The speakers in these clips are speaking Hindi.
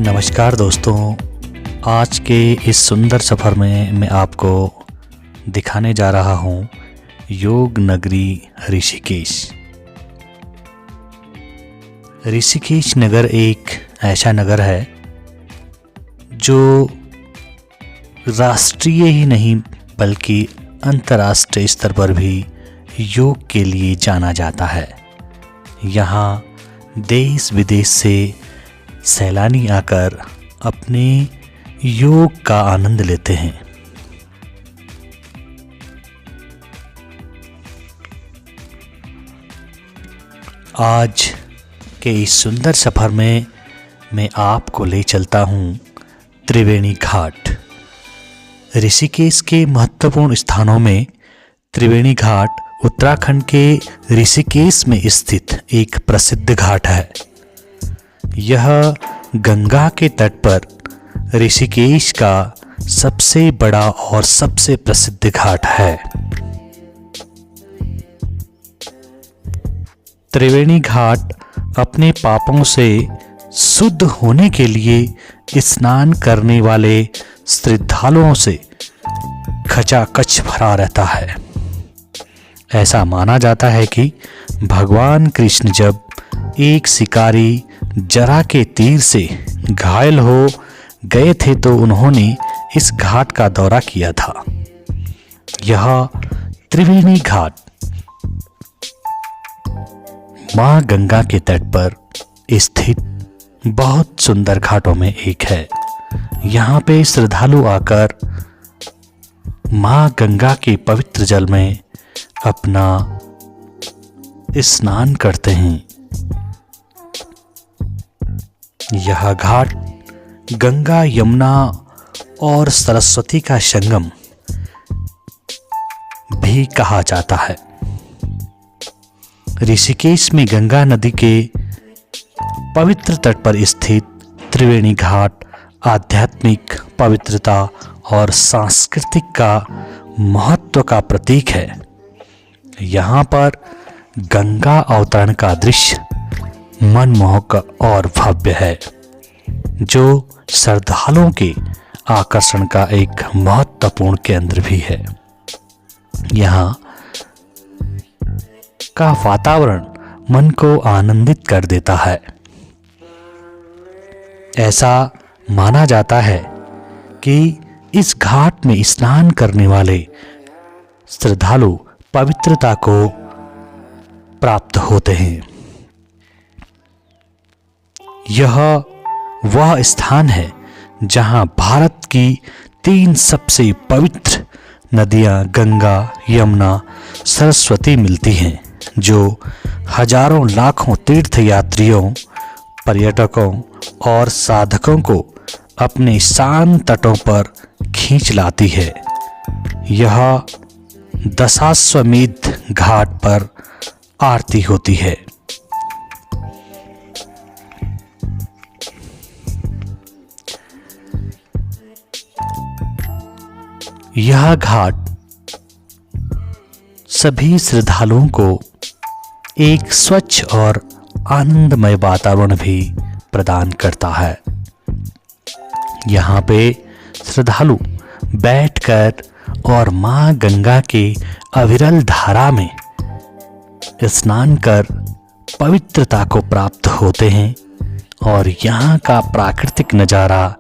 नमस्कार दोस्तों, आज के इस सुंदर सफ़र में मैं आपको दिखाने जा रहा हूँ योग नगरी ऋषिकेश। ऋषिकेश नगर एक ऐसा नगर है जो राष्ट्रीय ही नहीं बल्कि अंतर्राष्ट्रीय स्तर पर भी योग के लिए जाना जाता है। यहाँ देश विदेश से सैलानी आकर अपने योग का आनंद लेते हैं। आज के इस सुंदर सफ़र में मैं आपको ले चलता हूँ त्रिवेणी घाट। ऋषिकेश के महत्वपूर्ण स्थानों में त्रिवेणी घाट उत्तराखंड के ऋषिकेश में स्थित एक प्रसिद्ध घाट है। यह गंगा के तट पर ऋषिकेश का सबसे बड़ा और सबसे प्रसिद्ध घाट है। त्रिवेणी घाट अपने पापों से शुद्ध होने के लिए स्नान करने वाले श्रद्धालुओं से खचाखच भरा रहता है। ऐसा माना जाता है कि भगवान कृष्ण जब एक शिकारी जरा के तीर से घायल हो गए थे तो उन्होंने इस घाट का दौरा किया था। यह त्रिवेणी घाट मां गंगा के तट पर स्थित बहुत सुंदर घाटों में एक है। यहाँ पे श्रद्धालु आकर मां गंगा के पवित्र जल में अपना स्नान करते हैं। यह घाट गंगा, यमुना और सरस्वती का संगम भी कहा जाता है। ऋषिकेश में गंगा नदी के पवित्र तट पर स्थित त्रिवेणी घाट आध्यात्मिक पवित्रता और सांस्कृतिक का महत्व का प्रतीक है। यहाँ पर गंगा अवतरण का दृश्य मनमोहक और भव्य है, जो श्रद्धालुओं के आकर्षण का एक महत्वपूर्ण केंद्र भी है। यहाँ का वातावरण मन को आनंदित कर देता है। ऐसा माना जाता है कि इस घाट में स्नान करने वाले श्रद्धालु पवित्रता को प्राप्त होते हैं। यह वह स्थान है जहां भारत की 3 सबसे पवित्र नदियां गंगा, यमुना, सरस्वती मिलती हैं, जो हजारों लाखों तीर्थयात्रियों, पर्यटकों और साधकों को अपने शांत तटों पर खींच लाती है। यह दशाश्वमेध घाट पर आरती होती है। यह घाट सभी श्रद्धालुओं को एक स्वच्छ और आनंदमय वातावरण भी प्रदान करता है। यहाँ पे श्रद्धालु बैठकर और मां गंगा के अविरल धारा में स्नान कर पवित्रता को प्राप्त होते हैं और यहाँ का प्राकृतिक नज़ारा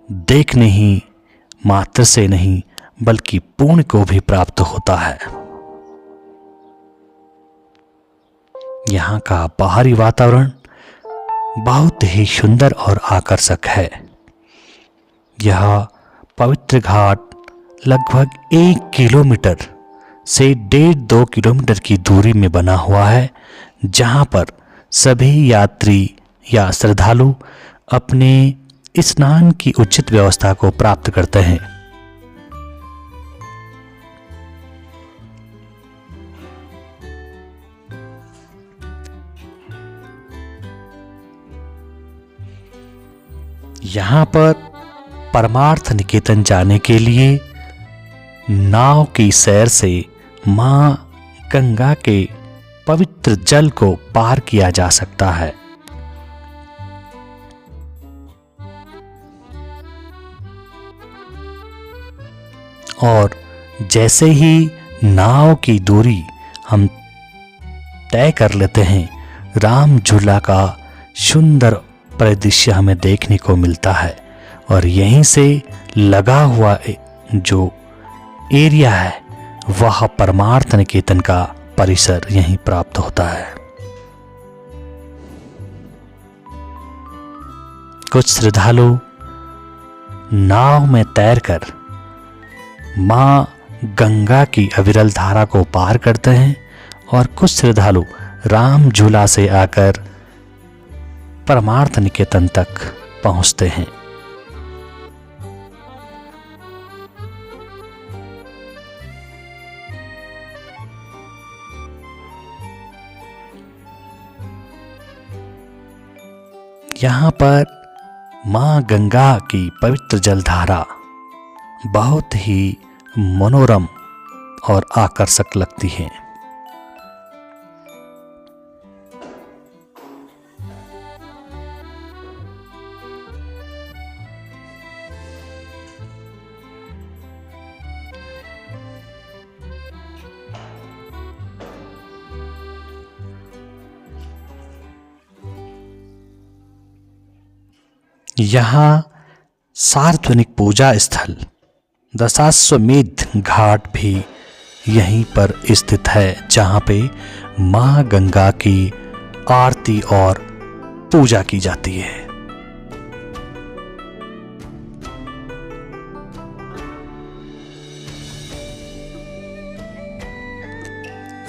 देखने ही मात्र से नहीं बल्कि पुण्य को भी प्राप्त होता है। यहाँ का बाहरी वातावरण बहुत ही सुंदर और आकर्षक है। यह पवित्र घाट लगभग 1 किलोमीटर से 1.5-2 किलोमीटर की दूरी में बना हुआ है, जहाँ पर सभी यात्री या श्रद्धालु अपने स्नान की उचित व्यवस्था को प्राप्त करते हैं। यहाँ पर परमार्थ निकेतन जाने के लिए नाव की सैर से मां गंगा के पवित्र जल को पार किया जा सकता है। और जैसे ही नाव की दूरी हम तय कर लेते हैं, राम झूला का सुंदर परिदृश्य हमें देखने को मिलता है। और यहीं से लगा हुआ जो एरिया है वह परमार्थ निकेतन का परिसर यहीं प्राप्त होता है। कुछ श्रद्धालु नाव में तैरकर मां गंगा की अविरल धारा को पार करते हैं और कुछ श्रद्धालु राम झूला से आकर परमार्थ निकेतन तक पहुंचते हैं। यहाँ पर मां गंगा की पवित्र जलधारा बहुत ही मनोरम और आकर्षक लगती है। यहाँ सार्वजनिक पूजा स्थल दशाश्वमेध घाट भी यहीं पर स्थित है, जहाँ पे माँ गंगा की आरती और पूजा की जाती है।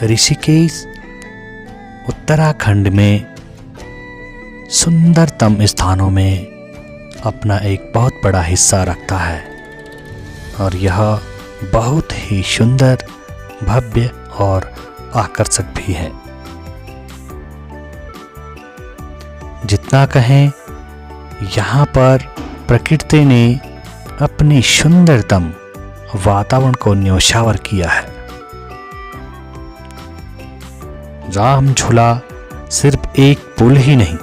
ऋषिकेश उत्तराखंड में सुंदरतम स्थानों में अपना एक बहुत बड़ा हिस्सा रखता है और यह बहुत ही सुंदर, भव्य और आकर्षक भी है। जितना कहें, यहाँ पर प्रकृति ने अपनी सुंदरतम वातावरण को न्योछावर किया है। राम झूला सिर्फ एक पुल ही नहीं,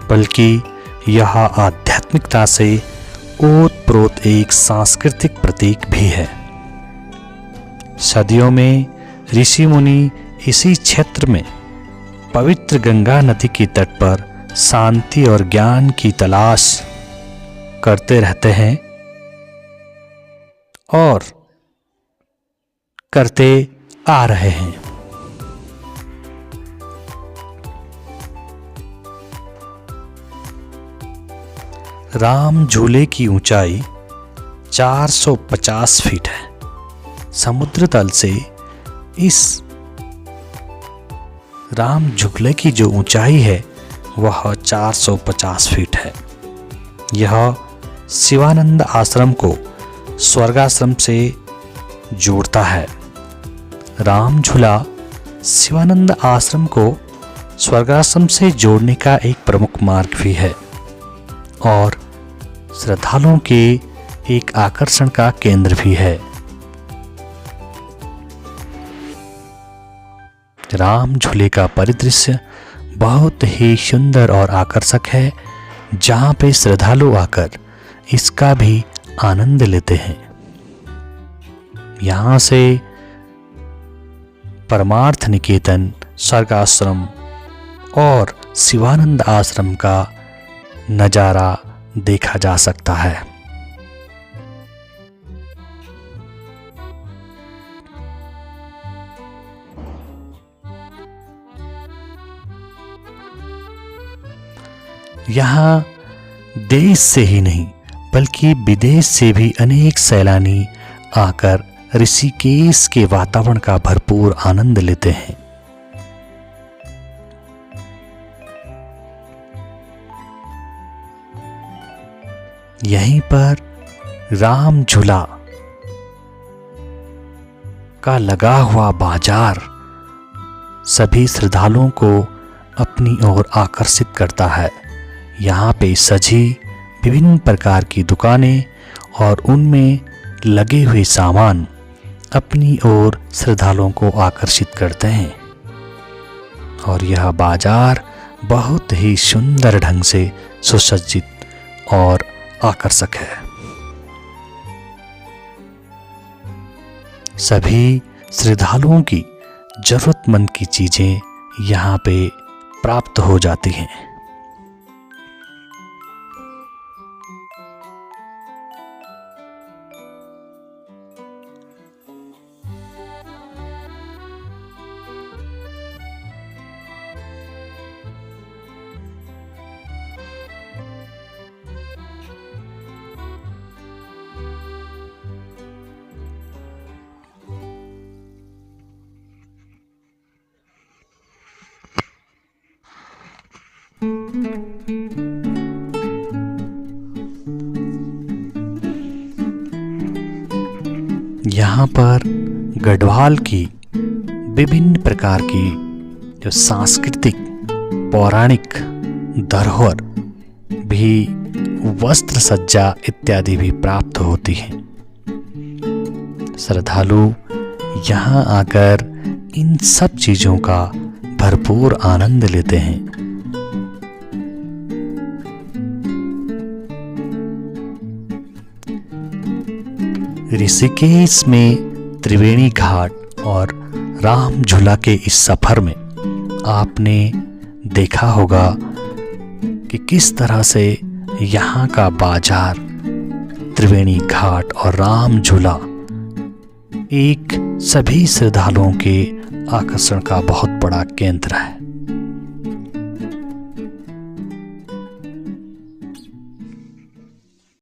बल्कि यह आध्यात्मिकता से ओतप्रोत एक सांस्कृतिक प्रतीक भी है। सदियों में ऋषि मुनि इसी क्षेत्र में पवित्र गंगा नदी के तट पर शांति और ज्ञान की तलाश करते रहते हैं और करते आ रहे हैं। राम झूले की ऊंचाई 450 फीट है। समुद्र तल से इस राम झूले की जो ऊंचाई है वह 450 फीट है। यह शिवानंद आश्रम को स्वर्गाश्रम से जोड़ता है। राम झूला शिवानंद आश्रम को स्वर्गाश्रम से जोड़ने का एक प्रमुख मार्ग भी है और श्रद्धालुओं के एक आकर्षण का केंद्र भी है। राम झूले का परिदृश्य बहुत ही सुंदर और आकर्षक है, जहां पे श्रद्धालु आकर इसका भी आनंद लेते हैं। यहां से परमार्थ निकेतन, स्वर्गाश्रम और शिवानंद आश्रम का नजारा देखा जा सकता है। यहाँ देश से ही नहीं बल्कि विदेश से भी अनेक सैलानी आकर ऋषिकेश के वातावरण का भरपूर आनंद लेते हैं। यहीं पर राम झूला का लगा हुआ बाजार सभी श्रद्धालुओं को अपनी ओर आकर्षित करता है। यहाँ पे सजी विभिन्न प्रकार की दुकानें और उनमें लगे हुए सामान अपनी ओर श्रद्धालुओं को आकर्षित करते हैं और यह बाजार बहुत ही सुंदर ढंग से सुसज्जित और आकर्षक है। सभी श्रद्धालुओं की जरूरतमंद की चीजें यहाँ पे प्राप्त हो जाती हैं। यहाँ पर गढ़वाल की विभिन्न प्रकार की जो सांस्कृतिक पौराणिक धरोहर भी, वस्त्र सज्जा इत्यादि भी प्राप्त होती है। श्रद्धालु यहाँ आकर इन सब चीजों का भरपूर आनंद लेते हैं। ऋषिकेश में त्रिवेणी घाट और राम झूला के इस सफर में आपने देखा होगा कि किस तरह से यहाँ का बाजार, त्रिवेणी घाट और राम झूला एक सभी श्रद्धालुओं के आकर्षण का बहुत बड़ा केंद्र है।